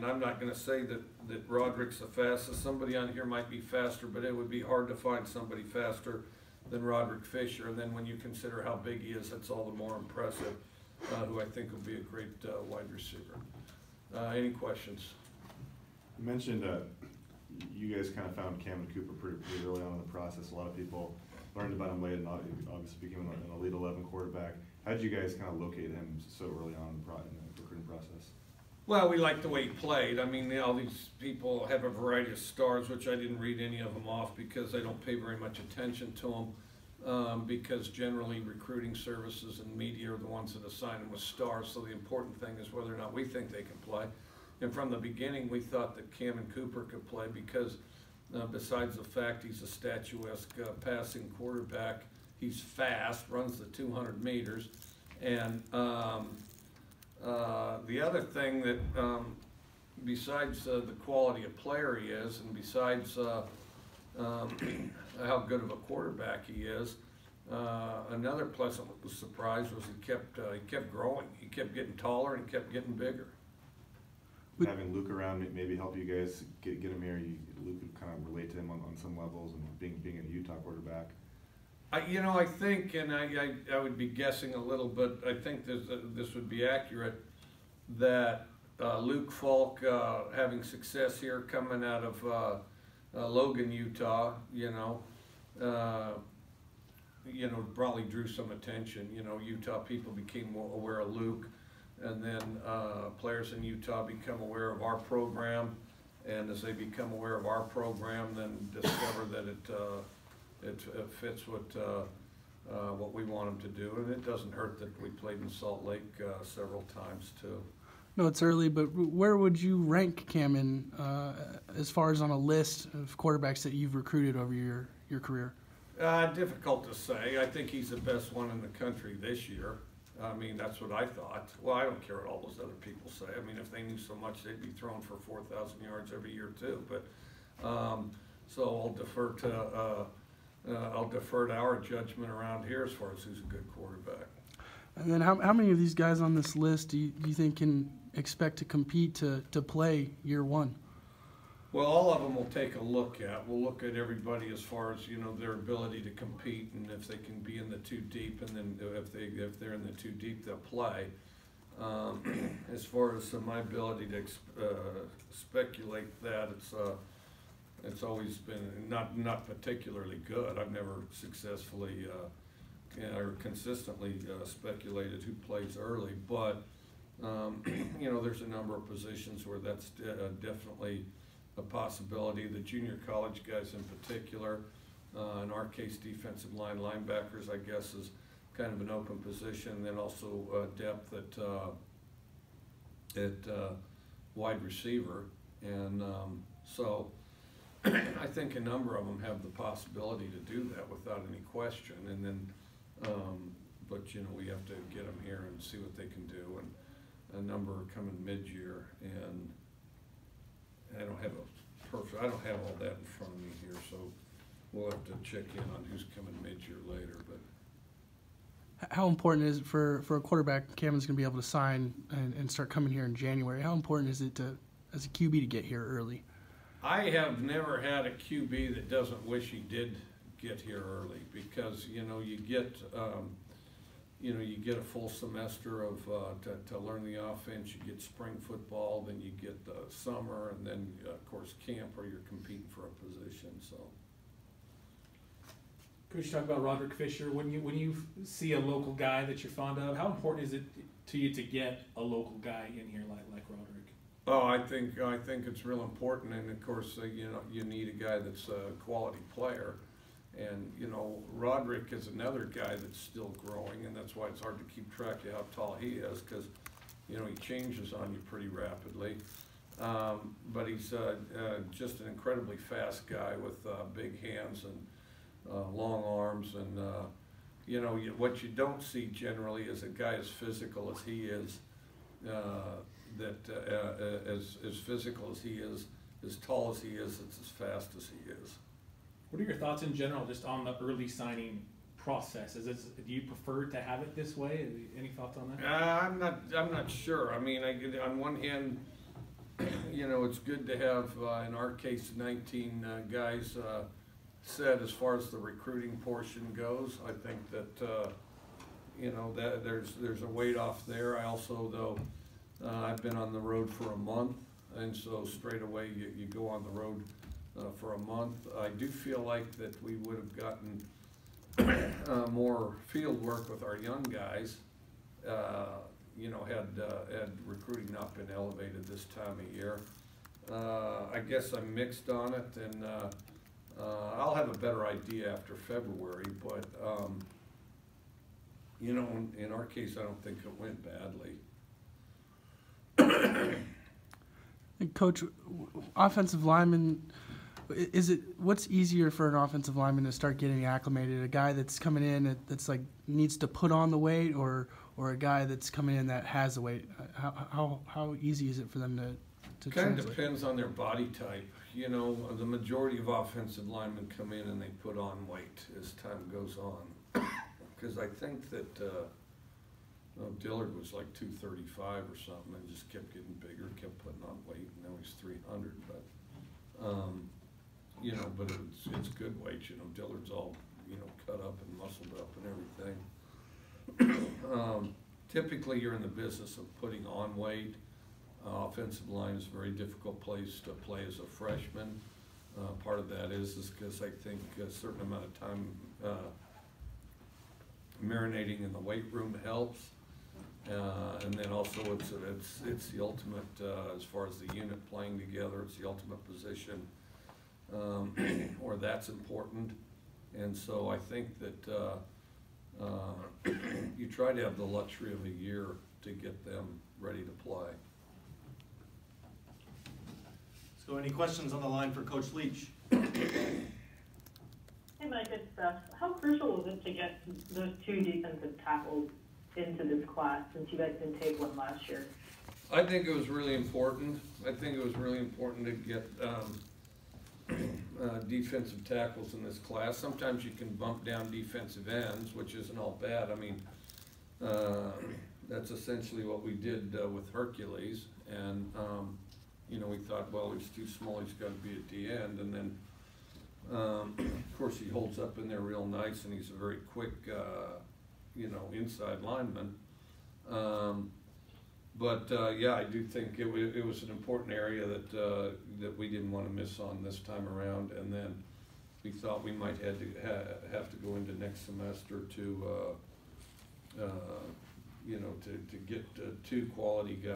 I'm not going to say that Roderick's the fastest. Somebody on here might be faster, but it would be hard to find somebody faster than Roderick Fisher. And then when you consider how big he is, that's all the more impressive, who I think will be a great wide receiver. Any questions? You mentioned you guys kind of found Cameron Cooper pretty early on in the process. A lot of people learned about him late and obviously became an Elite 11 quarterback. How did you guys kind of locate him so early on in the recruiting process? Well, we liked the way he played. I mean, all these people have a variety of stars, which I didn't read any of them off because I don't pay very much attention to them, because generally recruiting services and media are the ones that assign them with stars, so the important thing is whether or not we think they can play. And from the beginning, we thought that Cameron Cooper could play because besides the fact he's a statuesque passing quarterback, he's fast, runs the 200 meters, and the other thing that, besides the quality of player he is, and besides how good of a quarterback he is, another pleasant surprise was he kept growing. He kept getting taller and kept getting bigger. Having Luke around maybe help you guys get him here. Luke would kind of relate to him on some levels, and being a Utah quarterback. I think, and I would be guessing a little, but I think this would be accurate, that Luke Falk having success here coming out of Logan, Utah, probably drew some attention. Utah people became aware of Luke, and then players in Utah become aware of our program, and as they become aware of our program, then discover that it fits what we want them to do, and it doesn't hurt that we played in Salt Lake several times too. No, it's early, but where would you rank Cam in as far as on a list of quarterbacks that you've recruited over your career? Difficult to say. I think he's the best one in the country this year. I mean, that's what I thought. Well, I don't care what all those other people say. I mean, if they knew so much, they'd be throwing for 4,000 yards every year too. But so I'll defer to our judgment around here as far as who's a good quarterback. And then how many of these guys on this list do you think can expect to compete to play year one? Well, all of them we'll take a look at. We'll look at everybody as far as their ability to compete, and if they can be in the two deep, and then if they're in the two deep, they'll play. As far as my ability to speculate that, it's always been not particularly good. I've never successfully or consistently speculated who plays early, but there's a number of positions where that's definitely a possibility. The junior college guys in particular, in our case defensive line, linebackers, I guess, is kind of an open position, and then also depth at wide receiver, and so I think a number of them have the possibility to do that without any question, and then but we have to get them here and see what they can do, and a number are coming mid-year, and I don't have all that in front of me here, so we'll have to check in on who's coming mid-year later. But how important is it for a quarterback Cameron's going to be able to sign and start coming here in January? How important is it as a QB to get here early? I have never had a QB that doesn't wish he did get here early, because you get a full semester of to learn the offense. You get spring football, then you get the summer, and then of course camp, where you're competing for a position. So, Coach, talk about Roderick Fisher. When you see a local guy that you're fond of, how important is it to you to get a local guy in here like Roderick? Oh, I think it's real important, and of course you need a guy that's a quality player. And Roderick is another guy that's still growing, and that's why it's hard to keep track of how tall he is, because he changes on you pretty rapidly. But he's just an incredibly fast guy with big hands and long arms, and what you don't see generally is a guy as physical as he is, as physical as he is, as tall as he is, it's as fast as he is. What are your thoughts in general just on the early signing process? Do you prefer to have it this way? Any thoughts on that? I'm not sure. I mean, on one hand, you know, it's good to have, in our case, 19 guys set as far as the recruiting portion goes. I think that, you know, that there's a weight off there. I also, though, I've been on the road for a month, and so straight away you go on the road for a month. I do feel like that we would have gotten more field work with our young guys, you know, had recruiting not been elevated this time of year. I guess I'm mixed on it, and I'll have a better idea after February, but you know, in our case, I don't think it went badly. And Coach, offensive lineman, what's easier for an offensive lineman to start getting acclimated? A guy that's coming in that's like needs to put on the weight, or a guy that's coming in that has the weight? How easy is it for them to Kind of translate? depends on their body type. You know, the majority of offensive linemen come in and they put on weight as time goes on. Because I think that Dillard was like 235 or something, and just kept getting bigger, kept putting on weight, and now he's 300. But you know, but it's good weight. You know, Dillard's all, you know, cut up and muscled up and everything. Typically, you're in the business of putting on weight. Offensive line is a very difficult place to play as a freshman. Part of that is because I think a certain amount of time marinating in the weight room helps, and then also it's the ultimate as far as the unit playing together. It's the ultimate position where that's important, and so I think that you try to have the luxury of a year to get them ready to play. So any questions on the line for Coach Leach? Hey Mike, it's Steph. How crucial was it to get those two defensive tackles into this class since you guys didn't take one last year? I think it was really important. I think it was really important to get defensive tackles in this class. Sometimes you can bump down defensive ends, which isn't all bad. I mean, that's essentially what we did with Hercules, and you know, we thought, well, he's too small, he's got to be at the end, and then of course he holds up in there real nice, and he's a very quick you know, inside lineman. But yeah, I do think it was an important area that we didn't want to miss on this time around, and then we thought we might have to go into next semester to you know, to get two quality guys.